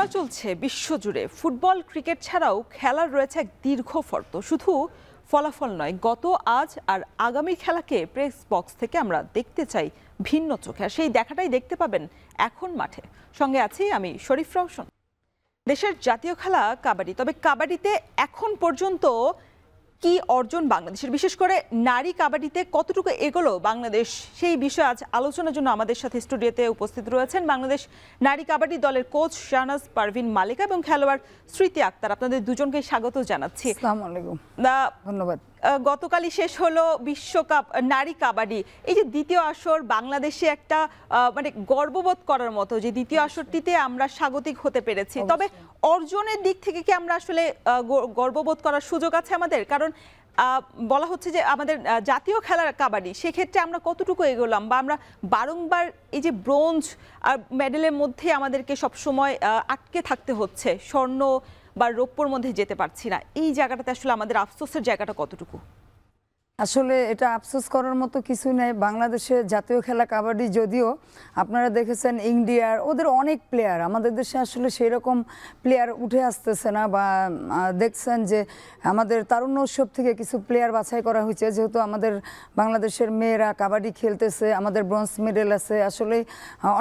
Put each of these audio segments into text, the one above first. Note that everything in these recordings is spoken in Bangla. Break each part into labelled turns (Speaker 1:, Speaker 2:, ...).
Speaker 1: খেলা চলছে বিশ্বজুড়ে। ফুটবল ক্রিকেট ছাড়াও খেলার রয়েছে এক দীর্ঘ ফর্দ। শুধু ফলাফল নয়, গত আজ আর আগামীর খেলাকে প্রেস বক্স থেকে আমরা দেখতে চাই ভিন্ন চোখে। আর সেই দেখাটাই দেখতে পাবেন এখন মাঠে। সঙ্গে আছি আমি শরীফ রওশন। দেশের জাতীয় খেলা কাবাডি, তবে কাবাডিতে এখন পর্যন্ত কি অর্জন বাংলাদেশের, বিশেষ করে নারী কাবাডিতে কতটুকু এগোলো বাংলাদেশ, সেই বিষয়ে আজ আলোচনার জন্য আমাদের সাথে স্টুডিওতে উপস্থিত রয়েছেন বাংলাদেশ নারী কাবাডি দলের কোচ শাহনাজ পারভিন মালিকা এবং খেলোয়াড় স্মৃতি আক্তার। আপনাদের দুজনকে স্বাগত জানাচ্ছি।
Speaker 2: আসসালামু আলাইকুম। ধন্যবাদ।
Speaker 1: গতকালই শেষ হলো বিশ্বকাপ নারী কাবাডি। এই যে দ্বিতীয় আসর, বাংলাদেশে একটা মানে গর্ববোধ করার মতো যে দ্বিতীয় আসরটিতে আমরা স্বাগতিক হতে পেরেছি। তবে অর্জনের দিক থেকে কি আমরা আসলে গর্ববোধ করার সুযোগ আছে আমাদের? কারণ বলা হচ্ছে যে আমাদের জাতীয় খেলার কাবাডি, সেক্ষেত্রে আমরা কতটুকু এগোলাম, বা আমরা বারংবার এই যে ব্রোঞ্জ আর মেডেলের মধ্যে আমাদেরকে সবসময় আটকে থাকতে হচ্ছে, স্বর্ণ বা রৌপ্যর মধ্যে যেতে পারছি না, এই জায়গাটাতে আসলে আমাদের আফসোসের জায়গাটা কতটুকু?
Speaker 2: আসলে এটা আফসোস করার মতো কিছু নেই। বাংলাদেশের জাতীয় খেলা কাবাডি, যদিও আপনারা দেখেছেন ইন্ডিয়ার ওদের অনেক প্লেয়ার, আমাদের দেশে আসলে সেই রকম প্লেয়ার উঠে আসতেছে না। বা দেখছেন যে আমাদের তারুণ্য উৎসব থেকে কিছু প্লেয়ার বাছাই করা হয়েছে, যেহেতু আমাদের বাংলাদেশের মেয়েরা কাবাডি খেলতেছে, আমাদের ব্রোঞ্জ মেডেল আছে। আসলে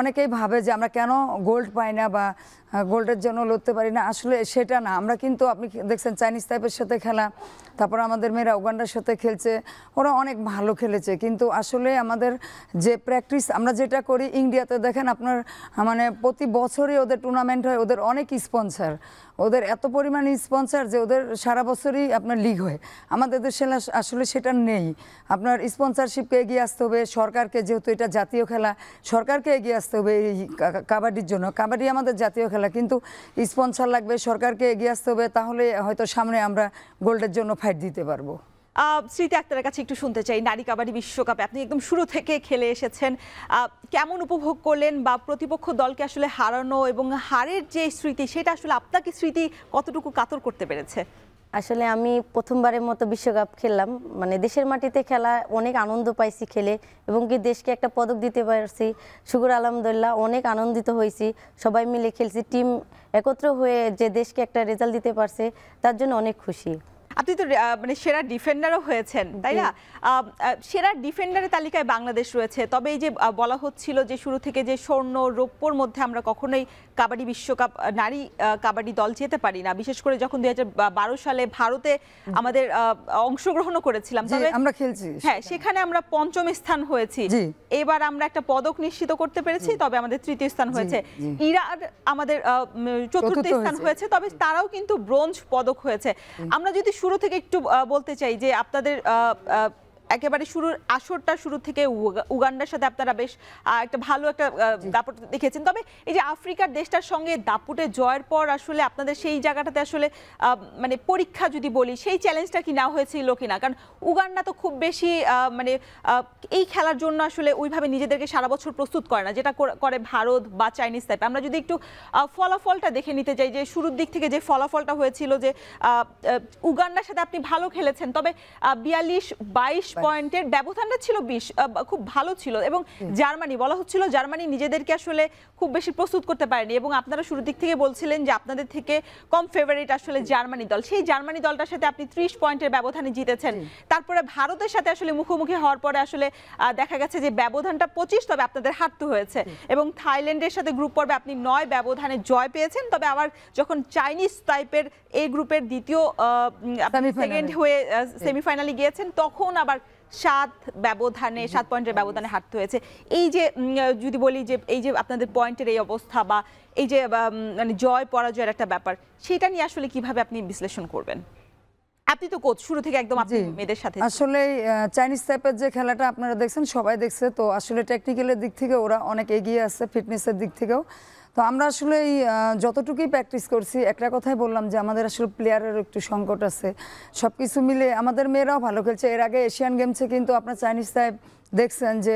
Speaker 2: অনেকেই ভাবে যে আমরা কেন গোল্ড পাই না বা গোল্ডের জন্য লড়তে পারি না। আসলে সেটা না। আমরা কিন্তু আপনি দেখছেন চাইনিজ টাইপের সাথে খেলা, তারপর আমাদের মেয়েরা উগান্ডার সাথে খেলছে, ওরা অনেক ভালো খেলেছে। কিন্তু আসলে আমাদের যে প্র্যাকটিস আমরা যেটা করি, ইন্ডিয়াতে দেখেন আপনার মানে প্রতি বছরই ওদের টুর্নামেন্ট হয়, ওদের অনেক স্পন্সর, ওদের এত পরিমাণ স্পন্সর যে ওদের সারা বছরই আপনার লিগ হয়। আমাদের দেশে আসলে সেটা নেই। আপনার স্পন্সরশিপকে এগিয়ে আসতে হবে, সরকারকে, যেহেতু এটা জাতীয় খেলা, সরকারকে এগিয়ে আসতে হবে এই কাবাডির জন্য। কাবাডি আমাদের জাতীয় খেলা, কিন্তু স্পন্সর লাগবে, সরকারকে এগিয়ে আসতে হবে, তাহলে হয়তো সামনে আমরা গোল্ডের জন্য ফাইট দিতে পারবো।
Speaker 1: স্মৃতি আক্তারের কাছে একটু শুনতে চাই, নারী কাবাডি বিশ্বকাপে আপনি একদম শুরু থেকে খেলে এসেছেন, কেমন উপভোগ করলেন, বা প্রতিপক্ষ দলকে আসলে হারানো এবং হারের যে স্মৃতি, সেটা আসলে আপনাকে স্মৃতি কতটুকু কাতর করতে পেরেছে?
Speaker 3: আসলে আমি প্রথমবারের মতো বিশ্বকাপ খেললাম, মানে দেশের মাটিতে খেলা, অনেক আনন্দ পাইছি খেলে, এবং কি দেশকে একটা পদক দিতে পারছি, শুকর আলহামদুলিল্লাহ, অনেক আনন্দিত হয়েছি। সবাই মিলে খেলছি, টিম একত্র হয়ে যে দেশকে একটা রেজাল্ট দিতে পারছে, তার জন্য অনেক খুশি।
Speaker 1: আপনি তো মানে সেরা ডিফেন্ডারও হয়েছেন, তাই না? সেরা ডিফেন্ডারের তালিকায় বাংলাদেশ রয়েছে। তবে এই যে বলা হচ্ছিল যে শুরু থেকে যে স্বর্ণ রৌপ্যর মধ্যে আমরা কখনোই কাবাডি বিশ্বকাপ নারী কাবাডি দল যেতে পারি না, বিশেষ করে যখন 2012 সালে ভারতে আমাদের অংশগ্রহণও করেছিলাম, তবে
Speaker 2: আমরা খেলছি,
Speaker 1: হ্যাঁ, সেখানে আমরা পঞ্চম স্থান হয়েছি। এবার আমরা একটা পদক নিশ্চিত করতে পেরেছি, তবে আমাদের তৃতীয় স্থান হয়েছে। ইরান আমাদের চতুর্থ স্থান হয়েছে, তবে তারাও কিন্তু ব্রোঞ্জ পদক হয়েছে। আমরা যদি শুরু থেকে একটু বলতে চাই যে আপনাদের একেবারে শুরুর আসরটা শুরু থেকে উগান্ডার সাথে আপনারা বেশ একটা ভালো একটা দাপট দেখেছেন। তবে এই যে আফ্রিকার দেশটার সঙ্গে দাপুটে জয়ের পর আসলে আপনাদের সেই জায়গাটাতে আসলে মানে পরীক্ষা যদি বলি, সেই চ্যালেঞ্জটা কি নেওয়া হয়েছিল কিনা? কারণ উগান্ডা তো খুব বেশি মানে এই খেলার জন্য আসলে ওইভাবে নিজেদেরকে সারা বছর প্রস্তুত করে না, যেটা করে ভারত বা চাইনিজ টাইপ। আমরা যদি একটু ফলাফলটা দেখে নিতে চাই, যে শুরুর দিক থেকে যে ফলাফলটা হয়েছিল, যে উগান্ডার সাথে আপনি ভালো খেলেছেন, তবে 42-22 পয়েন্টের ব্যবধানটা ছিল 20, খুব ভালো ছিল। এবং জার্মানি, বলা হচ্ছিল জার্মানি নিজেদেরকে আসলে খুব বেশি প্রস্তুত করতে পারেনি, এবং আপনারা শুরুর দিক থেকে বলছিলেন যে আপনাদের থেকে কম ফেভারিট আসলে জার্মানি দল। সেই জার্মানি দলটার সাথে আপনি 30 পয়েন্টের ব্যবধানে জিতেছেন। তারপরে ভারতের সাথে আসলে মুখোমুখি হওয়ার পরে আসলে দেখা গেছে যে ব্যবধানটা 25, তবে আপনাদের হারতে হয়েছে। এবং থাইল্যান্ডের সাথে গ্রুপ পর্বে আপনি 9 ব্যবধানে জয় পেয়েছেন। তবে আবার যখন চাইনিজ টাইপের এই গ্রুপের দ্বিতীয় সেকেন্ড হয়ে সেমিফাইনালে গিয়েছেন, তখন আবার 7 পয়েন্টের ব্যবধানে হারতে হয়েছে। এই যে যদি বলি যে এই যে আপনাদের পয়েন্টের এই অবস্থা, বা এই যে মানে জয় পরাজয়ের একটা ব্যাপার, সেটা নিয়ে আসলে কিভাবে আপনি বিশ্লেষণ করবেন? আপনি তো কোচ, শুরু থেকে একদম আপনি মেয়েদের সাথে।
Speaker 2: আসলে চাইনিজ টাইপের যে খেলাটা আপনারা দেখছেন, সবাই দেখছে, তো আসলে টেকনিক্যালের দিক থেকে ওরা অনেক এগিয়ে আছে, ফিটনেসের দিক থেকেও। তো আমরা আসলে যতটুকুই প্র্যাকটিস করছি, একটা কথাই বললাম যে আমাদের আসলে প্লেয়ারের একটু সংকট আছে। সব কিছু মিলে আমাদের মেয়েরাও ভালো খেলছে। এর আগে এশিয়ান গেমসে কিন্তু আপনার চাইনিজ টাইপ দেখছেন যে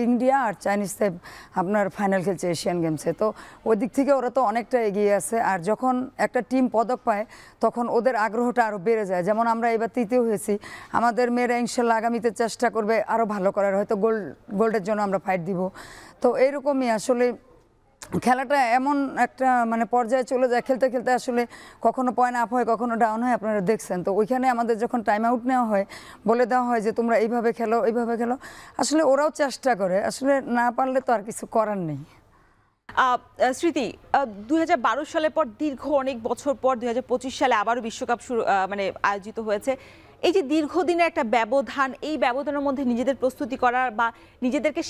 Speaker 2: ইন্ডিয়া আর চাইনিজ টাইপ আপনার ফাইনাল খেলছে এশিয়ান গেমসে। তো ওই দিক থেকে ওরা তো অনেকটা এগিয়ে আছে। আর যখন একটা টিম পদক পায়, তখন ওদের আগ্রহটা আরও বেড়ে যায়। যেমন আমরা এবার তৃতীয় হয়েছি, আমাদের মেয়েরা ইনশাল্লাহ আগামীতে চেষ্টা করবে আরও ভালো করার, হয়তো গোল্ডের জন্য আমরা ফাইট দিব। তো এইরকমই আসলে খেলাটা এমন একটা মানে পর্যায়ে চলে যায়, খেলতে খেলতে আসলে কখনো পয়েন্ট আপ হয়, কখনো ডাউন হয়, আপনারা দেখছেন। তো ওইখানে আমাদের যখন টাইম আউট নেওয়া হয়, বলে দেওয়া হয় যে তোমরা এইভাবে খেলো, এইভাবে খেলো, আসলে ওরাও চেষ্টা করে, আসলে না পারলে তো আর কিছু করার নেই।
Speaker 1: স্মৃতি, 2012 সালের পর দীর্ঘ অনেক বছর পর 2025 সালে আবারও বিশ্বকাপ শুরু মানে আয়োজিত হয়েছে। এই যে দীর্ঘদিনের একটা ব্যবধান, এই ব্যবধানের মধ্যে নিজেদের প্রস্তুতি করার বা নিজেদেরকে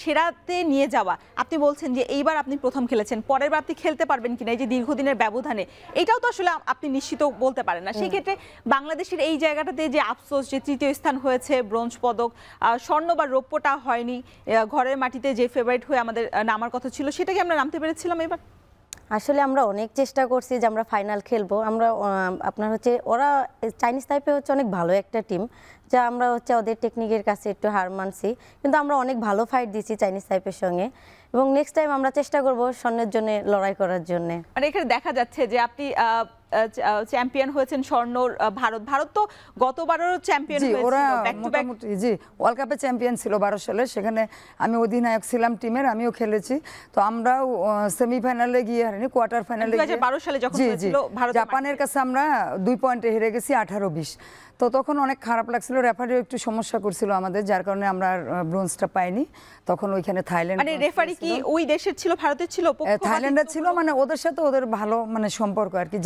Speaker 1: সেরাতে নিয়ে যাওয়া, আপনি বলছেন যে এইবার আপনি প্রথম খেলেছেন, পরের বার আপনি খেলতে পারবেন কিনা এই যে দীর্ঘদিনের ব্যবধানে, এটাও তো আসলে আপনি নিশ্চিত বলতে পারেন না। সেই ক্ষেত্রে বাংলাদেশের এই জায়গাটাতে যে আফসোস যে তৃতীয় স্থান হয়েছে, ব্রোঞ্জ পদক, স্বর্ণ বা রৌপ্যটা হয়নি, ঘরের মাটিতে যে ফেভারিট হয়ে আমাদের নামার কথা ছিল সেটা কি আমরা নামতে পেরেছিলাম এবার?
Speaker 3: আসলে আমরা অনেক চেষ্টা করছি যে আমরা ফাইনাল খেলবো। আমরা আপনার হচ্ছে ওরা চাইনিজ তাইপে হচ্ছে অনেক ভালো একটা টিম, যা আমরা হচ্ছে ওদের টেকনিকের কাছে একটু হার মানছি, কিন্তু আমরা অনেক ভালো ফাইট দিয়েছি চাইনিজ তাইপের সঙ্গে, এবং নেক্সট টাইম আমরা চেষ্টা করব স্বর্ণের জন্য লড়াই করার জন্য।
Speaker 1: মানে এখানে দেখা যাচ্ছে যে আপনি চ্যাম্পিয়ন হয়েছেন স্বর্ণ ভারত তো গতবারেরও চ্যাম্পিয়ন হয়েছিল,
Speaker 2: ওরা
Speaker 1: ব্যাক টু ব্যাক।
Speaker 2: মোটামুটি ওয়ার্ল্ড কাপে চ্যাম্পিয়ন ছিল 12 সালে, সেখানে আমি অধিনায়ক ছিলাম টিমের, আমিও খেলেছি। তো আমরাও সেমিফাইনালে গিয়ে হারিনি, কোয়ার্টার ফাইনালে
Speaker 1: 2012 সালে যখন হয়েছিল ভারত
Speaker 2: জাপানের কাছে আমরা 2 পয়েন্টে হেরে গেছি 18-20। তো তখন অনেক খারাপ লাগছিল, রেফারিও একটু সমস্যা করছিল আমাদের, যার কারণে আমরা ব্রোঞ্জটা পাইনি। তখন ওইখানে থাইল্যান্ড,
Speaker 1: মানে রেফারি কি ওই দেশের ছিল, ভারতের ছিল,
Speaker 2: থাইল্যান্ডের ছিল, মানে ওদের সাথে ওদের ভালো মানে সম্পর্ক আর কি।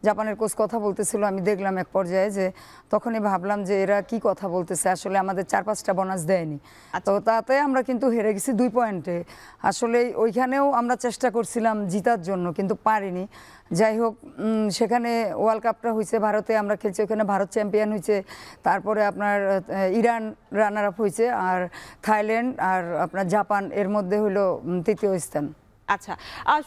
Speaker 2: জাপানের কোচ কথা বলতেছিল, আমি দেখলাম এক পর্যায়ে, যে তখনই ভাবলাম যে এরা কি কথা বলতেছে, আসলে আমাদের 4-5টা বোনাস দেয়নি। তো তাতে আমরা কিন্তু হেরে গেছি 2 পয়েন্টে। আসলে ওইখানেও আমরা চেষ্টা করছিলাম জিতার জন্য, কিন্তু পারিনি। যাই হোক, সেখানে ওয়ার্ল্ড কাপটা হয়েছে ভারতে, আমরা খেলছি, ওখানে ভারত চ্যাম্পিয়ন হয়েছে। তারপরে আপনার ইরান রানার আপ হয়েছে, আর থাইল্যান্ড আর আপনার জাপান এর মধ্যে হলো 3য় স্থান।
Speaker 1: আচ্ছা,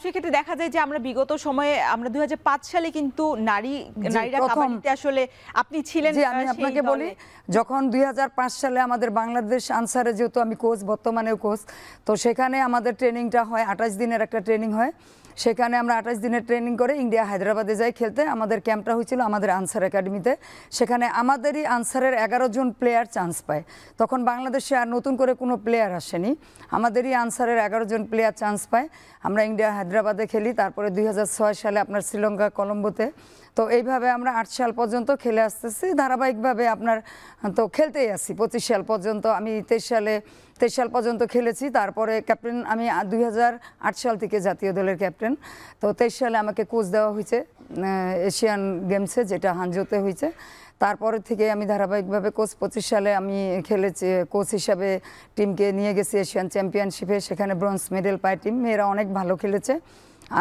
Speaker 1: সেক্ষেত্রে দেখা যায় যে আমরা বিগত সময়ে আমরা 2005 সালে কিন্তু নারীরা কাবাডিতে আসলে আপনি ছিলেন।
Speaker 2: আমি আপনাকে বলি, যখন 2005 সালে আমাদের বাংলাদেশ আনসারে, যেহেতু আমি কোচ, বর্তমানেও কোচ, তো সেখানে আমাদের ট্রেনিংটা হয় 28 দিনের একটা ট্রেনিং হয়। সেখানে আমরা 28 দিনের ট্রেনিং করে ইন্ডিয়া হায়দ্রাবাদে যাই খেলতে। আমাদের ক্যাম্পটা হয়েছিল আমাদের আনসার একাডেমিতে। সেখানে আমাদেরই আনসারের 11 জন প্লেয়ার চান্স পায়। তখন বাংলাদেশে আর নতুন করে কোনো প্লেয়ার আসেনি, আমাদেরই আনসারের 11 জন প্লেয়ার চান্স পায়। আমরা ইন্ডিয়া হায়দ্রাবাদে খেলি, তারপরে 2006 সালে আপনার শ্রীলঙ্কা কলম্বোতে। তো এইভাবে আমরা 8 সাল পর্যন্ত খেলে আসতেছি ধারাবাহিকভাবে, আপনার তো খেলতেই আসি 25 সাল পর্যন্ত। আমি 23 সাল পর্যন্ত খেলেছি। তারপরে ক্যাপ্টেন আমি 2008 সাল থেকে জাতীয় দলের ক্যাপ্টেন। তো 23 সালে আমাকে কোচ দেওয়া হয়েছে এশিয়ান গেমসে, যেটা হানজোতে হয়েছে। তারপরে থেকে আমি ধারাবাহিকভাবে কোচ। 25 সালে আমি খেলেছি কোচ হিসাবে, টিমকে নিয়ে গেছি এশিয়ান চ্যাম্পিয়নশিপে, সেখানে ব্রোঞ্জ মেডেল পায় টিম। মেয়েরা অনেক ভালো খেলেছে।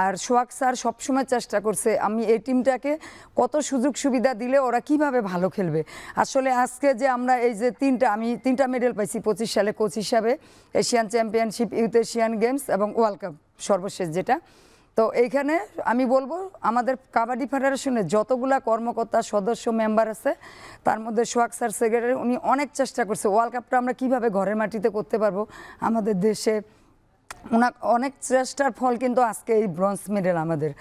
Speaker 2: আর সোহাগ স্যার সবসময় চেষ্টা করছে আমি এই টিমটাকে কত সুযোগ সুবিধা দিলে ওরা কিভাবে ভালো খেলবে। আসলে আজকে যে আমরা এই যে আমি 3টা মেডেল পাইছি 25 সালে কোচ হিসাবে, Asian championship, youth Asian games এবং ওয়ার্ল্ড কাপ সর্বশেষ যেটা। তো এইখানে আমি বলবো আমাদের কাবাডি ফেডারেশনের যতগুলা কর্মকর্তা, সদস্য, মেম্বার আছে, তার মধ্যে সোহাগ স্যার সেক্রেটারি, উনি অনেক চেষ্টা করছে ওয়ার্ল্ড কাপটা আমরা কিভাবে ঘরের মাটিতে করতে পারবো আমাদের দেশে। ওনার অনেক চেষ্টার ফল কিন্তু আজকে এই ব্রোঞ্জ মেডেল আমাদের।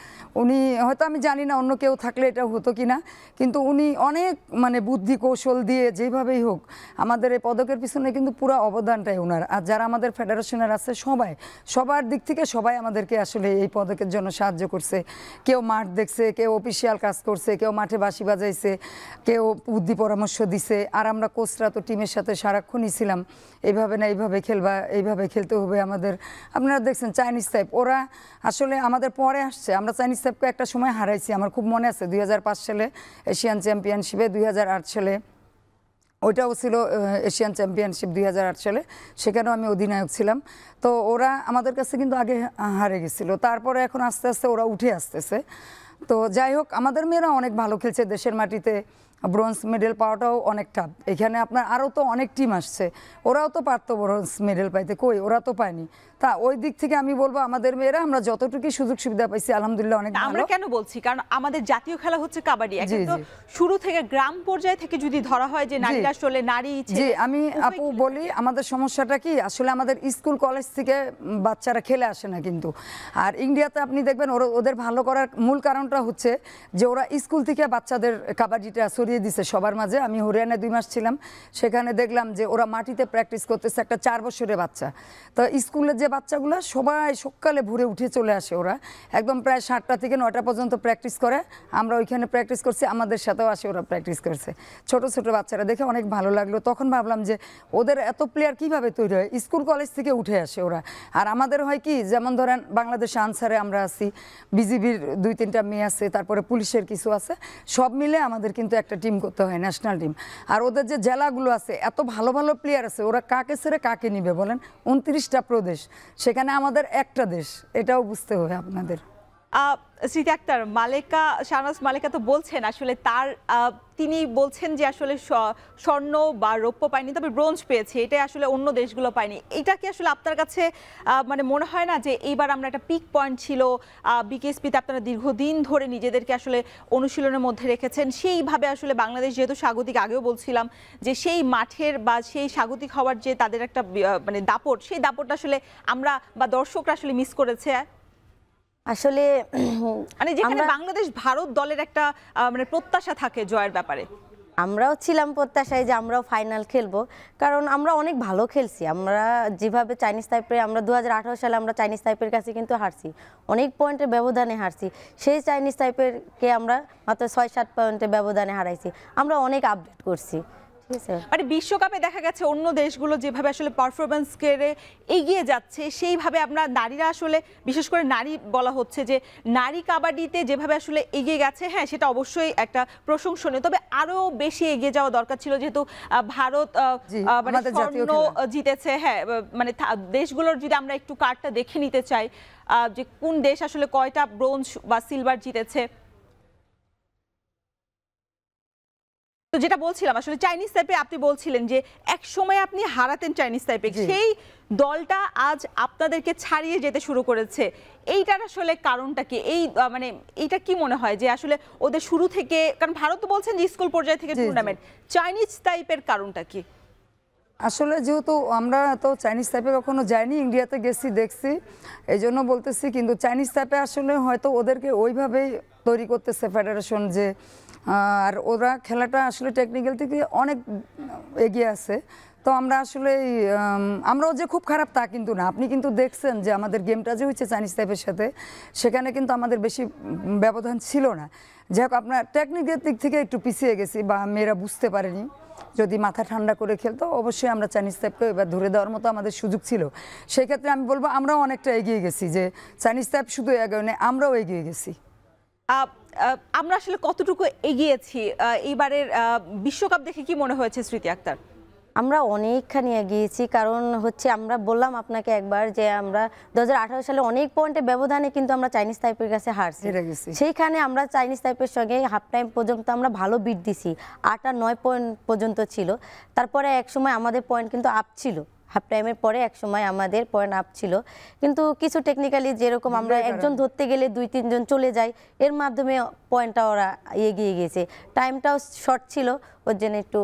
Speaker 2: উনি হয়তো, আমি জানি না অন্য কেউ থাকলে এটা হতো কি না, কিন্তু উনি অনেক মানে বুদ্ধি কৌশল দিয়ে যেভাবেই হোক আমাদের এই পদকের পিছনে কিন্তু পুরো অবদানটাই ওনার। আর যারা আমাদের ফেডারেশনের আছে সবার দিক থেকে সবাই আমাদেরকে আসলে এই পদকের জন্য সাহায্য করছে। কেউ মাঠ দেখছে, কেউ অফিসিয়াল কাজ করছে, কেউ মাঠে বাঁশি বাজাইছে, কেউ বুদ্ধি পরামর্শ দিছে। আর আমরা কোচরা তো টিমের সাথে সারাক্ষণই ছিলাম, এইভাবে না এইভাবে খেলবা, এইভাবে খেলতে হবে আমাদের। আপনারা দেখছেন চাইনিজ টাইপ, ওরা আসলে আমাদের পরে আসছে। আমরা চাইনিজ টাইপকে একটা সময় হারাইছি, আমার খুব মনে আছে 2005 সালে এশিয়ান চ্যাম্পিয়নশিপে, 2008 সালে ওইটাও ছিল এশিয়ান চ্যাম্পিয়নশিপ 2008 সালে, সেখানেও আমি অধিনায়ক ছিলাম। তো ওরা আমাদের কাছে কিন্তু আগে হারে গেছিলো, তারপরে এখন আস্তে আস্তে ওরা উঠে আসতেছে। তো যাই হোক, আমাদের মেয়েরা অনেক ভালো খেলছে দেশের মাটিতে। ব্রোঞ্জ মেডেল পাওয়াটাও অনেক টাফ। এখানে আপনার আরও তো অনেক টিম আসছে, ওরাও তো পারতো ব্রোঞ্জ মেডেল পাইতে, কই ওরা তো পায়নি। তা ওই দিক থেকে আমি বলবো আমাদের মেয়েরা আমরা যতটুকু সুযোগ সুবিধা পাইছি আলহামদুলিল্লাহ অনেক ভালো।
Speaker 1: আমরা কেন বলছি, কারণ আমাদের জাতীয় খেলা হচ্ছে কাবাডি। একদম শুরু থেকে গ্রাম পর্যায়ে থেকে যদি ধরা হয় যে নারীরা আসলে নারী,
Speaker 2: জি আমি আপু বলি আমাদের সমস্যাটা কি, আসলে আমাদের স্কুল কলেজ থেকে বাচ্চারা খেলে আসে না কিন্তু। আর ইন্ডিয়াতে আপনি দেখবেন ওদের ভালো করার মূল কারণটা হচ্ছে যে ওরা স্কুল থেকে বাচ্চাদের কাবাডিটা ছড়িয়ে দিয়ে দিছে সবার মাঝে। আমি হরিয়ানায় 2 মাস ছিলাম, সেখানে দেখলাম যে ওরা মাটিতে প্র্যাকটিস করতেছে, একটা 4 বছরের বাচ্চা। তো স্কুলের যে বাচ্চাগুলো সবাই সকালে ভোরে উঠে চলে আসে, ওরা একদম প্রায় 7টা থেকে 9টা পর্যন্ত প্র্যাকটিস করে। আমরা ওইখানে প্র্যাকটিস করছি, আমাদের সাথেও আসে ওরা প্র্যাকটিস করছে, ছোট ছোট বাচ্চারা, দেখে অনেক ভালো লাগলো। তখন ভাবলাম যে ওদের এত প্লেয়ার কিভাবে তৈরি হয়, স্কুল কলেজ থেকে উঠে আসে ওরা। আর আমাদের হয় কি, যেমন ধরেন বাংলাদেশ আনসারে আমরা আছি, বিজিবির 2-3টা মেয়ে আছে, তারপরে পুলিশের কিছু আছে, সব মিলে আমাদের কিন্তু একটা টিম করতে হয়, ন্যাশনাল টিম। আর ওদের যে জেলাগুলো আছে এত ভালো ভালো প্লেয়ার আছে, ওরা কাকে ছেড়ে কাকে নিবে বলেন? 29টা প্রদেশ, সেখানে আমাদের একটা দেশ, এটাও বুঝতে হবে আপনাদের।
Speaker 1: স্মৃতি আক্তার, মালেকা, শাহনাজ মালেকা তো বলছেন আসলে তিনি বলছেন যে আসলে স্বর্ণ বা রৌপ্য পায়নি, তবে ব্রোঞ্জ পেয়েছে, এটা আসলে অন্য দেশগুলো পায়নি। এটা কি আসলে আপনার কাছে মানে মনে হয় না যে এইবার আমরা একটা পিক পয়েন্ট ছিল, বিকেএসপিতে আপনারা দীর্ঘদিন ধরে নিজেদেরকে আসলে অনুশীলনের মধ্যে রেখেছেন, সেইভাবে আসলে বাংলাদেশ যেহেতু স্বাগতিক, আগেও বলছিলাম যে সেই মাঠের বা সেই স্বাগতিক হওয়ার যে তাদের একটা মানে দাপট, সেই দাপটটা আসলে আমরা বা দর্শকরা আসলে মিস করেছে
Speaker 3: আসলে
Speaker 1: মানে যেখানে বাংলাদেশ ভারত দলের একটা মানে প্রত্যাশা থাকে জয়ের ব্যাপারে।
Speaker 3: আমরাও ছিলাম প্রত্যাশায় যে আমরাও ফাইনাল খেলবো, কারণ আমরা অনেক ভালো খেলছি। আমরা যেভাবে চাইনিজ তাইপে, আমরা 2018 সালে আমরা চাইনিজ তাইপের কাছে কিন্তু হারছি, অনেক পয়েন্টের ব্যবধানে হারছি। সেই চাইনিজ তাইপেরকে আমরা মাত্র 6-7 পয়েন্টের ব্যবধানে হারাইছি। আমরা অনেক আপডেট করছি, ঠিক আছে।
Speaker 1: মানে বিশ্বকাপে দেখা গেছে অন্য দেশগুলো যেভাবে আসলে পারফরমেন্স করে এগিয়ে যাচ্ছে, সেইভাবে আমরা নারীরা আসলে, বিশেষ করে নারী বলা হচ্ছে যে নারী কাবাডিতে যেভাবে আসলে এগিয়ে গেছে, হ্যাঁ সেটা অবশ্যই একটা প্রশংসনীয়, তবে আরো বেশি এগিয়ে যাওয়া দরকার ছিল, যেহেতু ভারত মানে স্বর্ণ জিতেছে। হ্যাঁ, মানে দেশগুলোর যদি আমরা একটু কার্ডটা দেখে নিতে চাই যে কোন দেশ আসলে কয়টা ব্রোঞ্জ বা সিলভার জিতেছে। তো যেটা বলছিলাম আসলে চাইনিজ তাইপে, আপনি বলছিলেন যে এক সময় আপনি হারাতেন চাইনিজ তাইপে, সেই দলটা আজ আপনাদেরকে ছাড়িয়ে যেতে শুরু করেছে, এইটার আসলে কারণটা কি? এই মানে এইটা কি মনে হয় যে আসলে ওদের শুরু থেকে, কারণ ভারত তো বলছেন যে স্কুল পর্যায় থেকে টুর্নামেন্ট, চাইনিজ তাইপের কারণটা কি?
Speaker 2: আসলে যেহেতু আমরা তো চাইনিজ তাইপে কখনো যাইনি, ইন্ডিয়াতে গেছি, দেখছি, এই জন্য বলতেছি। কিন্তু চাইনিজ তাইপে আসলে হয়তো ওদেরকে ওইভাবেই তৈরি করতেছে ফেডারেশন, যে আর ওরা খেলাটা আসলে টেকনিক্যাল থেকে অনেক এগিয়ে আছে। তো আমরা আসলে আমরাও যে খুব খারাপ তা কিন্তু না। আপনি কিন্তু দেখছেন যে আমাদের গেমটা যে হচ্ছে চাইনিজ তাইপের সাথে, সেখানে কিন্তু আমাদের বেশি ব্যবধান ছিল না। যাই হোক, আপনার টেকনিক্যাল দিক থেকে একটু পিছিয়ে গেছি বা মেয়েরা বুঝতে পারেনি। যদি মাথা ঠান্ডা করে খেলতো অবশ্যই আমরা চাইনিজ তাইপকে এবার ধরে দেওয়ার মতো আমাদের সুযোগ ছিল। সেই ক্ষেত্রে আমি বলবো আমরাও অনেকটা এগিয়ে গেছি, যে চাইনিজ তাইপ শুধু এগিয়ে নেই, আমরাও এগিয়ে গেছি।
Speaker 1: আমরা আসলে কতটুকু এগিয়েছি এইবারের বিশ্বকাপ দেখে কি মনে হয়েছে স্মৃতি আক্তার?
Speaker 3: আমরা অনেকখানি এগিয়েছি, কারণ হচ্ছে আমরা বললাম আপনাকে একবার যে আমরা 2018 সালে অনেক পয়েন্টের ব্যবধানে কিন্তু আমরা চাইনিজ তাইপের কাছে হারছি। সেইখানে আমরা চাইনিজ তাইপের সঙ্গে হাফ টাইম পর্যন্ত আমরা ভালো বিট দিছি, 8 আর 9 পয়েন্ট পর্যন্ত ছিল। তারপরে এক সময় আমাদের পয়েন্ট কিন্তু আপ ছিল, হাফ টাইমের পরে এক সময় আমাদের পয়েন্ট আপ ছিল, কিন্তু কিছু টেকনিক্যালি যেরকম আমরা একজন ধরতে গেলে 2-3 জন চলে যাই, এর মাধ্যমে পয়েন্টটা ওরা এগিয়ে গেছে। টাইমটাও শর্ট ছিল, ওর জন্য একটু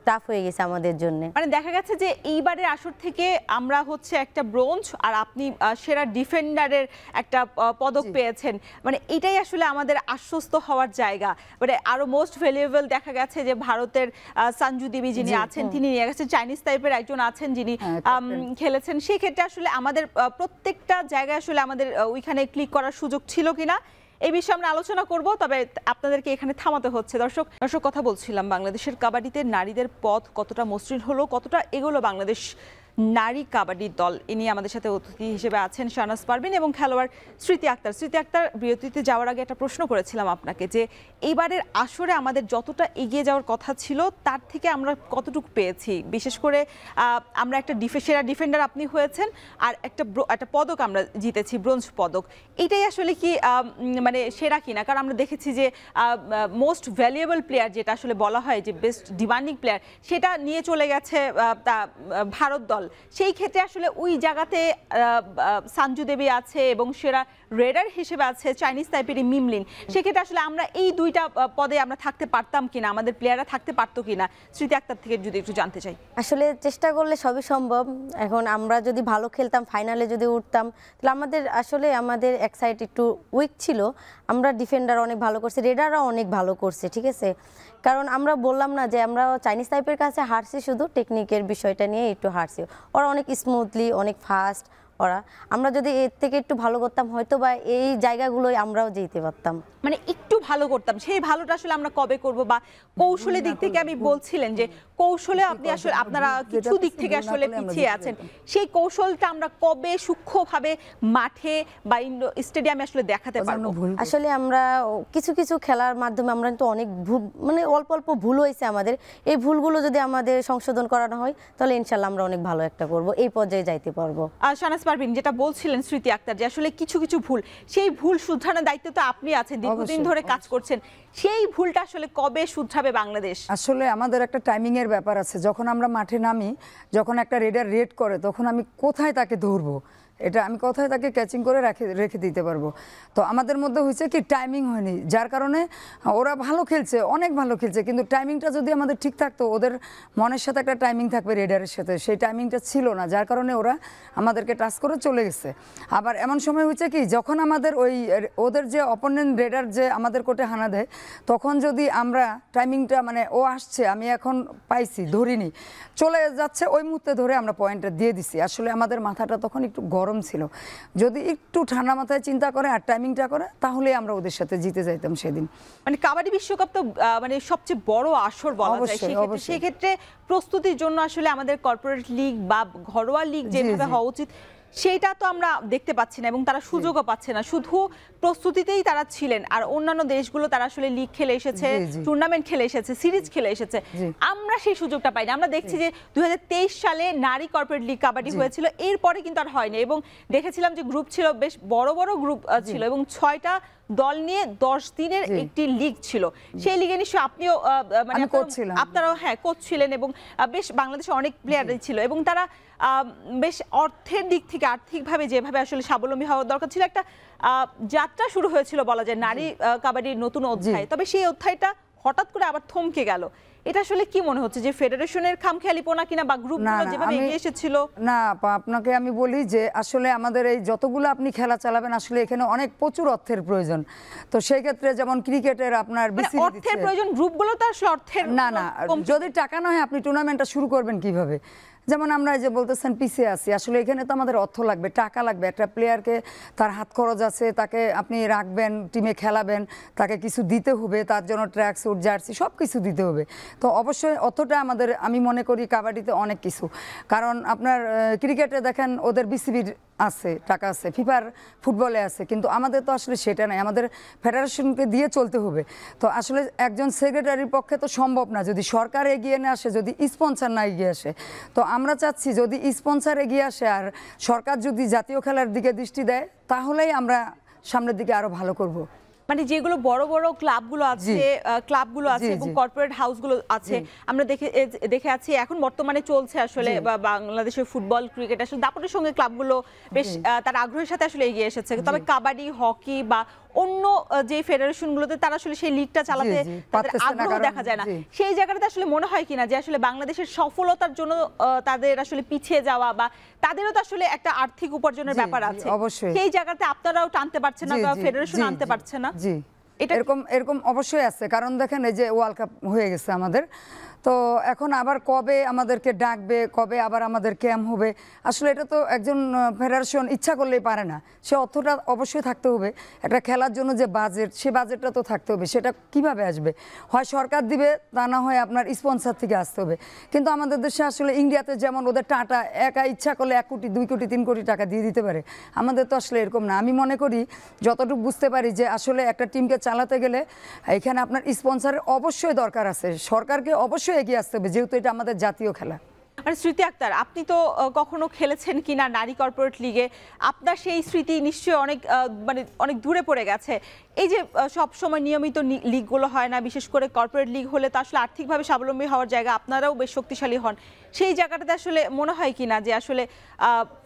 Speaker 3: টাফ হয়ে গেছে আমাদের জন্য।
Speaker 1: মানে দেখা গেছে যে এইবারের আসর থেকে আমরা হচ্ছে একটা ব্রোঞ্জ, আর আপনি সেরা ডিফেন্ডারের একটা পদক পেয়েছেন, মানে এটাই আসলে আমাদের আশ্বস্ত হওয়ার জায়গা। মানে আরো মোস্ট ভ্যালুয়েবল দেখা গেছে যে ভারতের সঞ্জু দেবী যিনি আছেন, তিনি নিয়ে গেছেন, চাইনিজ টাইপের একজন আছেন যিনি খেলেছেন। সেই ক্ষেত্রে আসলে আমাদের প্রত্যেকটা জায়গায় আসলে আমাদের ওইখানে ক্লিক করার সুযোগ ছিল কিনা এই বিষয়ে আমরা আলোচনা করব, তবে আপনাদেরকে এখানে থামাতে হচ্ছে। দর্শক কথা বলছিলাম বাংলাদেশের কাবাডিতে নারীদের পথ কতটা মসৃণ হলো, কতটা এগোলো বাংলাদেশ নারী কাবাডি দল। এ নিয়ে আমাদের সাথে অতিথি হিসেবে আছেন শাহনাজ পারভীন এবং খেলোয়াড় স্মৃতি আক্তার। স্মৃতি আক্তার, বিরতিতে যাওয়ার আগে একটা প্রশ্ন করেছিলাম আপনাকে যে এইবারের আসরে আমাদের যতটা এগিয়ে যাওয়ার কথা ছিল তার থেকে আমরা কতটুকু পেয়েছি, বিশেষ করে আমরা একটা সেরা ডিফেন্ডার আপনি হয়েছেন, আর একটা পদক আমরা জিতেছি, ব্রোঞ্জ পদক। এটাই আসলে কি মানে সেরা কিনা? কারণ আমরা দেখেছি যে মোস্ট ভ্যালুয়েবল প্লেয়ার যেটা আসলে বলা হয় যে বেস্ট ডিমান্ডিং প্লেয়ার, সেটা নিয়ে চলে গেছে ভারত দল। সেই ক্ষেত্রে আসলে ওই জায়গাতে সঞ্জু দেবী আছে এবং সেরা রেডার হিসেবে আছে চাইনিজ তাইপেরই মিমলিন, সেক্ষেত্রে আসলে আমরা এই দুইটা পদে আমরা থাকতে পারতাম কিনা, আমাদের প্লেয়াররা থাকতে পারতো কিনা, স্মৃতি আক্তার থেকে যদি একটু জানতে চাই।
Speaker 3: আসলে চেষ্টা করলে সবই সম্ভব। এখন আমরা যদি ভালো খেলতাম, ফাইনালে যদি উঠতাম, তাহলে আমাদের এক সাইড একটু উইক ছিল। আমরা ডিফেন্ডার অনেক ভালো করছি, রেডাররা অনেক ভালো করছে, ঠিক আছে। কারণ আমরা বললাম না যে আমরা চাইনিজ টাইপের কাছে হারছি, শুধু টেকনিকের বিষয়টা নিয়ে একটু হারছি। ওরা অনেক স্মুথলি, অনেক ফাস্ট আমরা যদি এর থেকে একটু ভালো করতাম, হয়তো বা এই জায়গাগুলোই আমরাও যেতে পারতাম।
Speaker 1: মানে একটু ভালো করতাম, সেই ভালোটা আসলে আমরা কবে করব? বা কৌশলের দিক থেকে আমি বলছিলেন যে কৌশলে আপনি আসলে আপনারা কিছু দিক থেকে আসলে পিছিয়ে আছেন, সেই কৌশলটা আমরা কবে সূক্ষ্মভাবে মাঠে বা স্টেডিয়ামে আসলে দেখাতে পারবো?
Speaker 3: আসলে আমরা কিছু কিছু খেলার মাধ্যমে আমরা কিন্তু অনেক মানে অল্প অল্প ভুল হয়েছে আমাদের, এই ভুলগুলো যদি আমাদের সংশোধন করানো হয় তাহলে ইনশাল্লাহ আমরা অনেক ভালো একটা করব, এই পর্যায়ে যাইতে পারবো।
Speaker 1: শাহনাজ পারভীন, যেটা বলছিলেন স্মৃতি আক্তার, যে আসলে কিছু কিছু ভুল, সেই ভুল শুধরানোর দায়িত্ব তো আপনি আছেন, দীর্ঘদিন ধরে কাজ করছেন, সেই ভুলটা আসলে কবে শুধরাবে বাংলাদেশ?
Speaker 2: আসলে আমাদের একটা টাইমিং এর ব্যাপার আছে। যখন আমরা মাঠে নামি, যখন একটা রেডার রেড করে, তখন আমি কোথায় তাকে ধরবো, এটা আমি কোথায় তাকে ক্যাচিং করে রেখে দিতে পারবো। তো আমাদের মধ্যে হয়েছে কি টাইমিং হয়নি, যার কারণে ওরা ভালো খেলছে, অনেক ভালো খেলছে, কিন্তু টাইমিংটা যদি আমাদের ঠিক থাকতো, ওদের মনের সাথে একটা টাইমিং থাকবে রেডারের সাথে, সেই টাইমিংটা ছিল না, যার কারণে ওরা আমাদেরকে টাচ করে চলে গেছে। আবার এমন সময় হয়েছে কি, যখন আমাদের ওদের যে অপোনেন্ট রেডার যে আমাদের কোর্টে হানা দেয়, তখন যদি আমরা টাইমিংটা মানে ও আসছে, আমি এখন পাইছি, ধরিনি, চলে যাচ্ছে, ওই মুহূর্তে ধরে আমরা পয়েন্টটা দিয়ে দিছি। আসলে আমাদের মাথাটা তখন একটু গরম ছিল, যদি একটু ঠান্ডা মাথায় চিন্তা করে আর টাইমিংটা করে, তাহলে আমরা ওদের সাথে জিতে যাইতাম সেদিন।
Speaker 1: মানে কাবাডি বিশ্বকাপ তো মানে সবচেয়ে বড় আসর বলা যায়, সেক্ষেত্রে প্রস্তুতির জন্য আসলে আমাদের কর্পোরেট লিগ বা ঘরোয়া লিগ যেভাবে হওয়া উচিত সেটা তো আমরা দেখতে পাচ্ছি না, এবং তারা সুযোগও পাচ্ছে না। শুধু প্রস্তুতিতেই তারা ছিলেন, আর অন্যান্য দেশগুলো তারা আসলে লিগ খেলে এসেছে, টুর্নামেন্ট খেলে এসেছে, সিরিজ খেলে এসেছে, আমরা সেই সুযোগটা পাইনি। আমরা দেখছি যে 2023 সালে নারী কর্পোরেট লিগ কাবাডি হয়েছিল, এরপরে কিন্তু আর হয়নি, এবং দেখেছিলাম যে গ্রুপ ছিল, বেশ বড় বড় গ্রুপ ছিল, এবং 6টা দল নিয়ে 10 দিনের একটি লিগ ছিল। সেই লিগে নিশ্চয়ই আপনিও মানে আপনারাও কোচ ছিলেন, এবং বেশ বাংলাদেশে অনেক প্লেয়ারই ছিল, এবং তারা বেশ অর্থের দিক থেকে আর্থিকভাবে যেভাবে আসলে স্বাবলম্বী হওয়ার দরকার ছিল, একটা যাত্রা শুরু হয়েছিল বলা যায় নারী কাবাডির নতুন অধ্যায়। তবে সেই অধ্যায়টা হঠাৎ করে আবার থমকে গেল। এটা আসলে কি মনে হচ্ছে যে ফেডারেশনের খামখেয়ালিপনা কিনা, বা গ্রুপগুলো যেভাবে এগিয়ে এসেছিল?
Speaker 2: না, আপনাকে আমি বলি যে আসলে আমাদের এই যতগুলো আপনি খেলা চালাবেন, আসলে এখানে অনেক প্রচুর অর্থের প্রয়োজন। তো সেই ক্ষেত্রে যেমন ক্রিকেটের আপনার
Speaker 1: অর্থের প্রয়োজন, গ্রুপগুলো তো আসলে অর্থের
Speaker 2: না, যদি টাকা না হয় আপনি টুর্নামেন্টটা শুরু করবেন কিভাবে? যেমন আমরা যে বলতেছেন পিছিয়ে আছি, আসলে এখানে তো আমাদের অর্থ লাগবে, টাকা লাগবে। একটা প্লেয়ারকে তার হাত খরচ আছে, তাকে আপনি রাখবেন, টিমে খেলাবেন, তাকে কিছু দিতে হবে, তার জন্য ট্র্যাক স্যুট, জার্সি সব কিছু দিতে হবে। তো অবশ্যই অতটা আমাদের, আমি মনে করি কাবাডিতে অনেক কিছু, কারণ আপনার ক্রিকেটে দেখেন ওদের বিসিবির আছে, টাকা আছে, ফিফার ফুটবলে আছে, কিন্তু আমাদের তো আসলে সেটা নাই, আমাদের ফেডারেশনকে দিয়ে চলতে হবে। তো আসলে একজন সেক্রেটারির পক্ষে তো সম্ভব না, যদি সরকার এগিয়ে না আসে, যদি স্পন্সর না এগিয়ে আসে। তো আমরা চাচ্ছি যদি স্পন্সর এগিয়ে আসে আর সরকার যদি জাতীয় খেলার দিকে দৃষ্টি দেয়, তাহলেই আমরা সামনের দিকে আরো ভালো করব।
Speaker 1: মানে যেগুলো বড় বড় ক্লাবগুলো আছে এবং কর্পোরেট হাউসগুলো আছে, আমরা দেখে আছি এখন বর্তমানে চলছে আসলে বাংলাদেশের ফুটবল, ক্রিকেট আসলে দাপটের সঙ্গে ক্লাবগুলো বেশ তার আগ্রহের সাথে আসলে এগিয়ে এসেছে। তবে কাবাডি, হকি বা অন্য যে ফেডারেশনগুলোতে তারা আসলে সেই লিগটা চালাতে তাদের আগ্রহ দেখা যায় না। সেই জায়গাটাতে আসলে মনে হয় কিনা যে আসলে বাংলাদেশের সফলতার জন্য তাদের আসলে পিছিয়ে যাওয়া, বা তাদেরও তো আসলে একটা আর্থিক উপার্জনের ব্যাপার আছে, সেই জায়গাতে আপনারাও টানতে পারছেন না বা ফেডারেশন আনতে পারছে না?
Speaker 2: জি, এরকম অবশ্যই আছে, কারণ দেখেন এই যে ওয়ার্ল্ড কাপ হয়ে গেছে আমাদের, তো এখন আবার কবে আমাদেরকে ডাকবে, কবে আবার আমাদের ক্যাম্প হবে, আসলে এটা তো একজন ফেডারেশন ইচ্ছা করলেই পারে না। সে অর্থটা অবশ্যই থাকতে হবে, একটা খেলার জন্য যে বাজেট, সে বাজেটটা তো থাকতে হবে। সেটা কিভাবে আসবে? হয় সরকার দিবে, তা না হয় আপনার স্পন্সর থেকে আসতে হবে। কিন্তু আমাদের দেশে আসলে ইন্ডিয়াতে যেমন ওদের টাটা একা ইচ্ছা করলে 1 কোটি, 2 কোটি, 3 কোটি টাকা দিয়ে দিতে পারে, আমাদের তো আসলে এরকম না। আমি মনে করি যতটুকু বুঝতে পারি যে আসলে একটা টিমকে চালাতে গেলে এখানে আপনার স্পন্সরের অবশ্যই দরকার আছে, সরকারকে অবশ্যই এগিয়ে আসতে হবে, যেহেতু এটা আমাদের জাতীয় খেলা।
Speaker 1: মানে স্মৃতি আক্তার, আপনি তো কখনো খেলেছেন কিনা নারী কর্পোরেট লিগে? আপনার সেই স্মৃতি নিশ্চয়ই অনেক মানে অনেক দূরে পড়ে গেছে। এই যে সব সময় নিয়মিত লিগগুলো হয় না, বিশেষ করে কর্পোরেট লিগ হলে তো আসলে আর্থিকভাবে স্বাবলম্বী হওয়ার জায়গা, আপনারাও বেশ শক্তিশালী হন। সেই জায়গাটাতে আসলে মনে হয় কিনা যে আসলে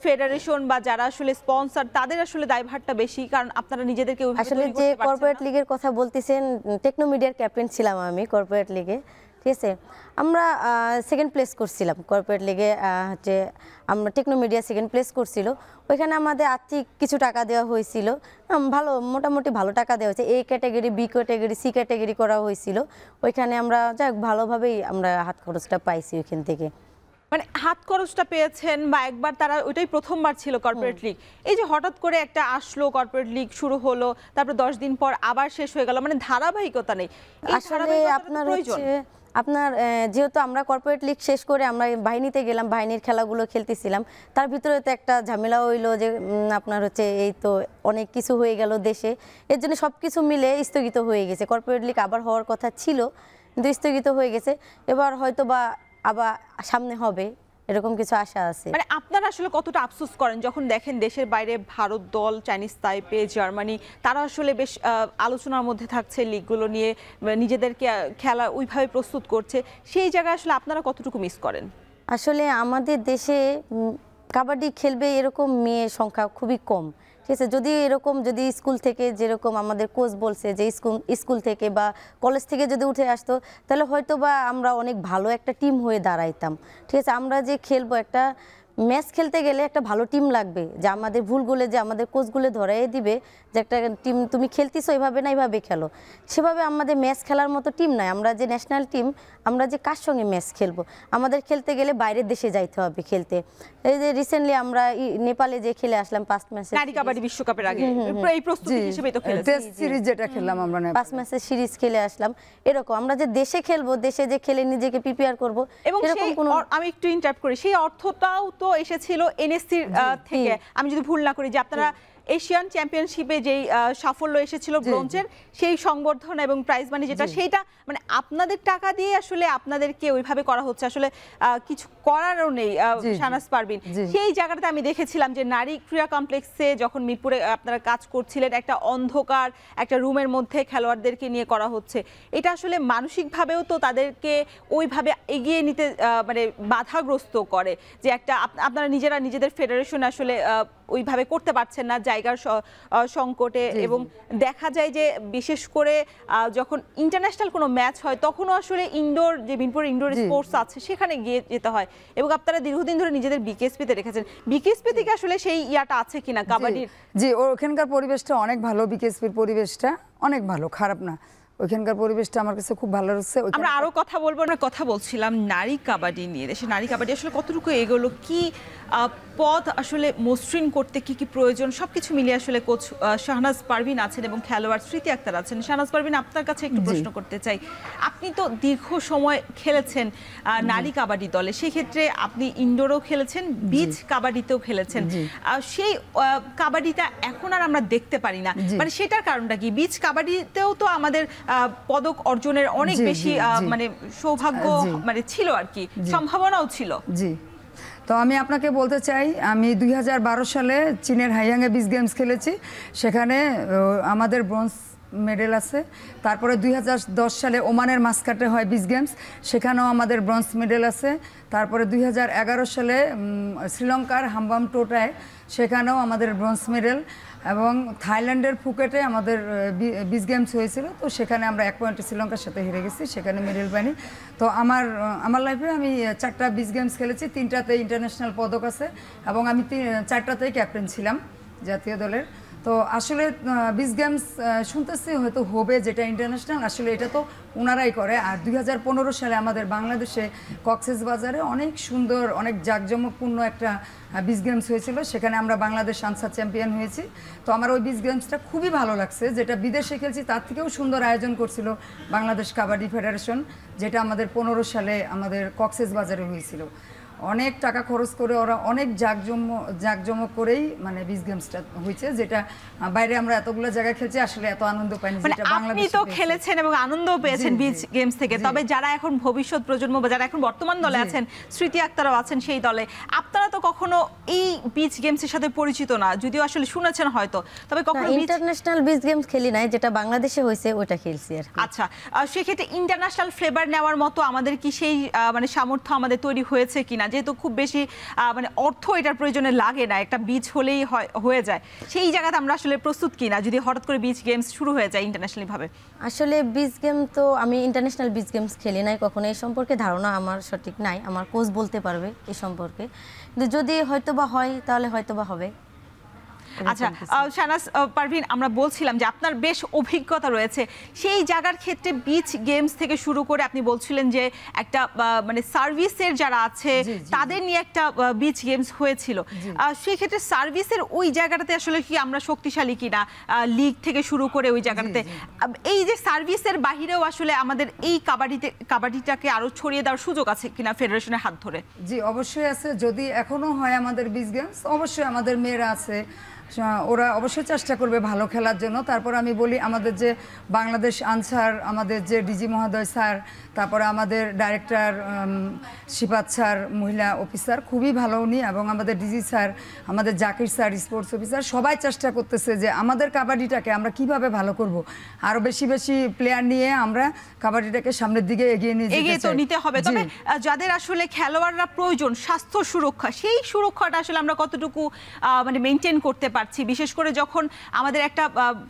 Speaker 1: ফেডারেশন বা যারা আসলে স্পন্সর তাদের আসলে দায়ভারটা বেশি, কারণ আপনারা নিজেদেরকে
Speaker 3: আসলে যে কর্পোরেট লিগের কথা বলতেছেন, টেকনো মিডিয়ার ক্যাপ্টেন ছিলাম আমি কর্পোরেট লিগে, ঠিক আছে। আমরা সেকেন্ড প্লেস করছিলাম কর্পোরেট লিগে, হচ্ছে আমরা টেকনো মিডিয়া সেকেন্ড প্লেস করছিল। ওইখানে আমাদের আর্থিক কিছু টাকা দেওয়া হয়েছিল, ভালো মোটামুটি ভালো টাকা দেওয়া হয়েছে। A category, B category, C category করা হয়েছিল। ওইখানে আমরা যাক ভালোভাবেই আমরা হাত খরচটা পাইছি ওইখান থেকে।
Speaker 1: মানে হাত খরচটা পেয়েছেন, বা একবার তারা ওইটাই প্রথমবার ছিল কর্পোরেট লিগ, এই যে হঠাৎ করে একটা আসলো কর্পোরেট লিগ শুরু হলো, তারপর 10 দিন পর আবার শেষ হয়ে গেল, মানে ধারাবাহিকতা নেই।
Speaker 3: আসলে আপনার হচ্ছে আপনার যেহেতু আমরা কর্পোরেট লিগ শেষ করে আমরা বাহিনীতে গেলাম, বাহিনীর খেলাগুলো খেলতেছিলাম, তার ভিতরে তো একটা ঝামেলা হইলো যে আপনার হচ্ছে এই তো অনেক কিছু হয়ে গেল দেশে, এর জন্য সব কিছু মিলে স্থগিত হয়ে গেছে। কর্পোরেট লিগ আবার হওয়ার কথা ছিল কিন্তু স্থগিত হয়ে গেছে। এবার হয়তো বা আবার সামনে হবে, এরকম কিছু আশা আছে।
Speaker 1: মানে আপনারা আসলে কতটা আফসোস করেন যখন দেখেন দেশের বাইরে ভারত দল, চাইনিজ তাইপে, জার্মানি, তারা আসলে বেশ আলোচনার মধ্যে থাকছে লিগগুলো নিয়ে, নিজেদেরকে খেলা ওইভাবে প্রস্তুত করছে, সেই জায়গায় আসলে আপনারা কতটুকু মিস করেন?
Speaker 3: আসলে আমাদের দেশে কাবাডি খেলবে এরকম মেয়ের সংখ্যা খুবই কম, ঠিক আছে। যদি এরকম যদি স্কুল থেকে যেরকম আমাদের কোচ বলছে যে স্কুল থেকে বা কলেজ থেকে যদি উঠে আসতো, তাহলে হয়তো বা আমরা অনেক ভালো একটা টিম হয়ে দাঁড়াইতাম, ঠিক আছে। আমরা যে খেলবো একটা ম্যাচ খেলতে গেলে একটা ভালো টিম লাগবে, যে আমাদের ভুলগুলো যে আমাদের কোচগুলো ধরাই দিবে যে একটা টিম তুমি খেলতেছো এইভাবে না এইভাবে খেলো, সেভাবে আমাদের ম্যাচ খেলার মতো টিম নাই। আমরা যে ন্যাশনাল টিম, আমরা যে কার সঙ্গে ম্যাচ খেলবো, আমাদের খেলতে গেলে বাইরের দেশে যাইতে হবে খেলতে। এই যে রিসেন্টলি আমরা নেপালে যে খেলে আসলাম 5 ম্যাচে,
Speaker 1: নারী কাবাডি বিশ্বকাপের আগে এই প্রস্তুতি হিসেবে তো খেলেছি,
Speaker 2: টেস্ট সিরিজ যেটা খেললাম আমরা
Speaker 3: 5 ম্যাচের সিরিজ খেলে আসলাম। এরকম আমরা যে দেশে খেলবো, দেশে যে খেলে নিজেকে প্রিপেয়ার করব,
Speaker 1: এবং সেই আমি একটু ইন্টারাপ্ট করি, সেই অর্থটাও তো এসেছিল এনএসসির থেকে, আমি যদি ভুল না করি, যে আপনারা এশিয়ান চ্যাম্পিয়নশিপে যেই সাফল্য এসেছিল ব্রোঞ্জের, সেই সংবর্ধনা এবং প্রাইজ মানি যেটা, সেইটা মানে আপনাদের টাকা দিয়ে আসলে আপনাদেরকে ওইভাবে করা হচ্ছে, আসলে কিছু করারও নেই। শাহনাজ পারভীন, সেই জায়গাটাতে আমি দেখেছিলাম যে নারী ক্রীড়া কমপ্লেক্সে যখন মিরপুরে আপনারা কাজ করছিলেন, একটা অন্ধকার একটা রুমের মধ্যে খেলোয়াড়দেরকে নিয়ে করা হচ্ছে, এটা আসলে মানসিকভাবেও তো তাদেরকে ওইভাবে এগিয়ে নিতে মানে বাধাগ্রস্ত করে, যে একটা আপনারা নিজেরা নিজেদের ফেডারেশন আসলে ওইভাবে করতে পারছেন না জায়গার সংকটে। এবং দেখা যায় যে বিশেষ করে যখন ইন্টারন্যাশনাল কোনো ম্যাচ হয়, তখনও আসলে ইনডোর যে মিরপুর ইনডোর স্পোর্টস আছে সেখানে গিয়ে যেতে হয়, এবং আপনারা দীর্ঘদিন ধরে নিজেদের বিকেএসপিতে রেখেছেন। বিকেএসপি থেকে আসলে সেই ইয়াটা আছে কিনা কাবাডির?
Speaker 2: জি, ওখানকার পরিবেশটা অনেক ভালো, বিকেএসপির পরিবেশটা অনেক ভালো, খারাপ না। ওইখানকার পরিবেশটা আমার কাছে খুব ভালো লাগছে।
Speaker 1: আমরা আরো কথা বলবো, না কথা বলছিলাম নারী কাবাডি নিয়ে। দেশে নারী কাবাডি আসলে কতটুকু এগোলো, কি পথ আসলে মসৃণ করতে কি কি প্রয়োজন, সবকিছু মিলিয়ে আসলে কোচ শাহনাজ পারভীন আছেন এবং খেলোয়াড় স্মৃতি আক্তার আছেন। শাহনাজ পারভীন, আপনার কাছে একটু প্রশ্ন করতে চাই, আপনি তো দীর্ঘ সময় খেলেছেন নারী কাবাডি দলে, সেই ক্ষেত্রে আপনি ইনডোরও খেলেছেন, বিচ কাবাডিতেও খেলেছেন, সেই কাবাডিটা এখন আর আমরা দেখতে পারি না, মানে সেটার কারণটা কি? বিচ কাবাডিতেও তো আমাদের পদক অর্জনের অনেক বেশি মানে সৌভাগ্য মানে ছিল আর কি, সম্ভাবনাও ছিল।
Speaker 2: জি, তো আমি আপনাকে বলতে চাই, আমি 2012 সালে চীনের হাইয়াংয়ে বিচ গেমস খেলেছি, সেখানে আমাদের ব্রোঞ্জ মেডেল আছে। তারপরে 2010 সালে ওমানের মাস্কাটে হয় বিচ গেমস, সেখানেও আমাদের ব্রোঞ্জ মেডেল আছে। তারপরে 2011 সালে শ্রীলঙ্কার হাম্বাম টোটায়, সেখানেও আমাদের ব্রোঞ্জ মেডেল, এবং থাইল্যান্ডের ফুকেটে আমাদের বিচ গেমস হয়েছিল, তো সেখানে আমরা 1 পয়েন্টে শ্রীলঙ্কার সাথে হেরে গেছি, সেখানে মেডেল পাইনি। তো আমার লাইফে আমি 4টা বিচ গেমস খেলেছি, 3টাতে ইন্টারন্যাশনাল পদক আছে, এবং আমি 4টাতেই ক্যাপ্টেন ছিলাম জাতীয় দলের। তো আসলে বিচ গেমস শুনতেছি হয়তো হবে যেটা ইন্টারন্যাশনাল, আসলে এটা তো ওনারাই করে। আর 2015 সালে আমাদের বাংলাদেশে কক্সবাজারে অনেক সুন্দর, অনেক জাঁকজমকপূর্ণ একটা বিচ গেমস হয়েছিল, সেখানে আমরা বাংলাদেশ আনসার চ্যাম্পিয়ন হয়েছি। তো আমার ওই বিচ গেমসটা খুবই ভালো লাগছে, যেটা বিদেশে খেলছি তার থেকেও সুন্দর আয়োজন করছিল বাংলাদেশ কাবাডি ফেডারেশন, যেটা আমাদের 15 সালে আমাদের কক্সবাজারে হয়েছিল। অনেক টাকা খরচ করে ওরা অনেক জাঁকজমক করেই মানে বিচ গেমসটা হয়েছে, যেটা বাইরে আমরা এতগুলো জায়গায় খেলছি আসলে এত আনন্দ পাইনি যেটা
Speaker 1: আপনি
Speaker 2: বাংলাদেশে
Speaker 1: তো খেলেছেন এবং আনন্দও পেয়েছেন বিচ গেমস থেকে, তবে যারা এখন ভবিষ্যৎ প্রজন্ম বা যারা এখন বর্তমান দলে আছেন, স্মৃতি আক্তারও আছেন সেই দলে, আপনারা তো কখনো এই বিচ গেমসের সাথে পরিচিত না, যদিও আসলে শুনেছেন হয়তো, তবে কখনো
Speaker 3: ইন্টারন্যাশনাল বিচ গেমস খেলি নাই, যেটা বাংলাদেশে হয়েছে ওটা খেলছি আর কি।
Speaker 1: আচ্ছা, সেক্ষেত্রে ইন্টারন্যাশনাল ফ্লেভার নেওয়ার মতো আমাদের কি সেই মানে সামর্থ্য আমাদের তৈরি হয়েছে কিনা, যেহেতু খুব বেশি মানে অর্থ এটার প্রয়োজনে লাগে না, একটা বিচ হলেই হয়ে যায়, সেই জায়গাতে আমরা আসলে প্রস্তুত কিনা যদি হঠাৎ করে বিচ গেমস শুরু হয়ে যায় ইন্টারন্যাশনালি ভাবে?
Speaker 3: আসলে বিচ গেম তো আমি ইন্টারন্যাশনাল বিচ গেমস খেলি নাই কখনো, এই সম্পর্কে ধারণা আমার সঠিক নাই, আমার কোচ বলতে পারবে এই সম্পর্কে, কিন্তু যদি হয়তোবা হয় তাহলে হয়তোবা হবে।
Speaker 1: আচ্ছা শাহনাজ পারভীন, আমরা বলছিলাম যে আপনার বেশ অভিজ্ঞতা রয়েছে সেই জায়গার ক্ষেত্রে, বিচ গেমস থেকে শুরু করে আপনি বলছিলেন যে একটা মানে সার্ভিসের যারা আছে তাদের নিয়ে একটা বিচ গেমস হয়েছিল, সেই ক্ষেত্রে সার্ভিসের ওই জায়গাটাতে আসলে কি আমরা শক্তিশালী কিনা, লিগ থেকে শুরু করে ওই জায়গাটাতে, এই যে সার্ভিসের বাহিরেও আসলে আমাদের এই কাবাডিটাকে আরো ছড়িয়ে দেওয়ার সুযোগ আছে কিনা ফেডারেশনের হাত ধরে?
Speaker 2: জি অবশ্যই আছে, যদি এখনো হয় আমাদের বিচ গেমস, অবশ্যই আমাদের মেয়েরা আছে, ওরা অবশ্যই চেষ্টা করবে ভালো খেলার জন্য। তারপর আমি বলি আমাদের যে বাংলাদেশ আনসার, আমাদের যে ডিজি মহোদয় স্যার, তারপরে আমাদের ডাইরেক্টর শিপাত স্যার, মহিলা অফিসার খুবই ভালো উনি, এবং আমাদের ডিজি স্যার, আমাদের জাকির স্যার স্পোর্টস অফিসার, সবাই চেষ্টা করতেছে যে আমাদের কাবাডিটাকে আমরা কিভাবে ভালো করব, আরো বেশি বেশি প্লেয়ার নিয়ে আমরা কাবাডিটাকে সামনের দিকে এগিয়ে
Speaker 1: নিতে হবে। তবে যাদের আসলে খেলোয়াড়রা প্রয়োজন স্বাস্থ্য সুরক্ষা, সেই সুরক্ষাটা আসলে আমরা কতটুকু মানে মেনটেন করতে পারছি, বিশেষ করে যখন আমাদের একটা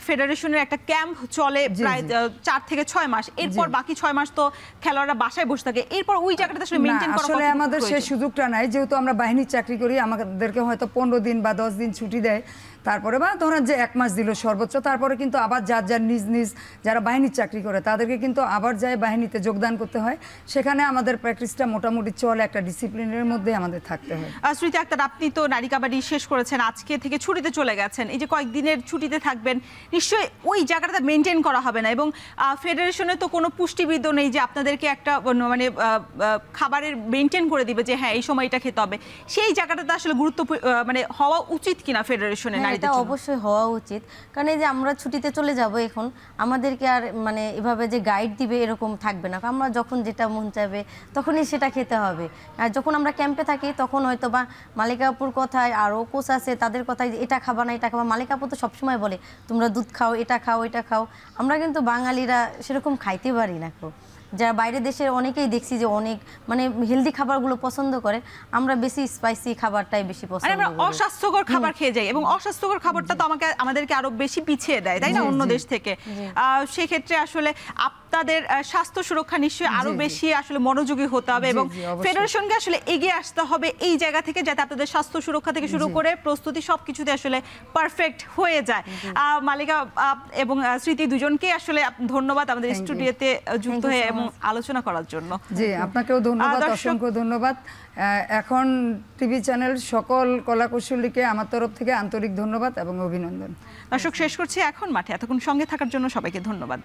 Speaker 1: ফেডারেশনের একটা ক্যাম্প চলে প্রায় 4 থেকে 6 মাস, এরপর বাকি 6 মাস তো খেলোয়াড়রা বাসায় বসে থাকে, এরপর ওই জায়গাটা আসলে মেনটেন করা
Speaker 2: আসলে আমাদের সেই সুযোগটা নাই, যেহেতু আমরা বাহিনীর চাকরি করি, আমাদেরকে হয়তো 15 দিন বা 10 দিন ছুটি দেয়, তারপরে বা ধরেন যে 1 মাস দিল সর্বোচ্চ, তারপরে কিন্তু আবার যার নিজ যারা বাহিনীর চাকরি করে তাদেরকে কিন্তু আবার যায় বাহিনীতে যোগদান করতে হয়, সেখানে আমাদের প্র্যাকটিসটা মোটামুটি চলে, একটা ডিসিপ্লিনের মধ্যে আমাদের থাকতে হয়।
Speaker 1: স্মৃতি আক্তার, আপনি তো নারী কাবাডি শেষ করেছেন, আজকে থেকে ছুটিতে চলে গেছেন, এই যে কয়েকদিনের ছুটিতে থাকবেন, নিশ্চয়ই ওই জায়গাটা মেনটেন করা হবে না, এবং ফেডারেশনে তো কোনো পুষ্টিবিদ নেই যে আপনাদেরকে একটা মানে খাবারের মেনটেন করে দিবে যে হ্যাঁ এই সময়টা খেতে হবে, সেই জায়গাটাতে আসলে গুরুত্ব মানে হওয়া উচিত কিনা ফেডারেশনে?
Speaker 3: এটা অবশ্যই হওয়া উচিত, কারণ এই যে আমরা ছুটিতে চলে যাব এখন, আমাদেরকে আর মানে এভাবে যে গাইড দিবে এরকম থাকবে না, আমরা যখন যেটা মন চাইবে তখনই সেটা খেতে হবে। আর যখন আমরা ক্যাম্পে থাকি তখন হয়তো বা মালিকাপুর কথায় আরও কোচ আছে তাদের কথায় এটা খাবা না এটা খাবা, মালিকাপুর তো সবসময় বলে তোমরা দুধ খাও, এটা খাও, এটা খাও, আমরা কিন্তু বাঙালিরা সেরকম খাইতে পারি না। যারা বাইরের দেশের অনেকেই দেখছি যে অনেক মানে হেলদি খাবারগুলো পছন্দ করে, আমরা বেশি স্পাইসি খাবারটাই বেশি পছন্দ করি,
Speaker 1: আমরা অস্বাস্থ্যকর খাবার খেয়ে যাই, এবং অস্বাস্থ্যকর খাবারটা তো আমাদেরকে আরো বেশি পিছিয়ে দেয়, তাই না, অন্য দেশ থেকে। সেই ক্ষেত্রে আসলে আপনাদের স্বাস্থ্য সুরক্ষা নিশ্চয়ই আরো বেশি আসলে মনোযোগী হতে হবে, এবং ফেডারেশনকে আসলে এগিয়ে আসতে হবে এই জায়গা থেকে, যাতে আপনাদের স্বাস্থ্য সুরক্ষা থেকে শুরু করে প্রস্তুতি সবকিছুতে আসলে পারফেক্ট হয়ে যায়। মালিকা এবং স্মৃতি দুজনকে আসলে ধন্যবাদ আমাদের স্টুডিওতে যুক্ত হয়ে এবং আলোচনা করার জন্য।
Speaker 2: জি আপনাকেও ধন্যবাদ, অসংখ্য ধন্যবাদ। এখন টিভি চ্যানেল সকল কলাকুশলীকে আমার তরফ থেকে আন্তরিক ধন্যবাদ এবং অভিনন্দন।
Speaker 1: দর্শক, শেষ করছি এখন মাঠে। এতক্ষণ সঙ্গে থাকার জন্য সবাইকে ধন্যবাদ।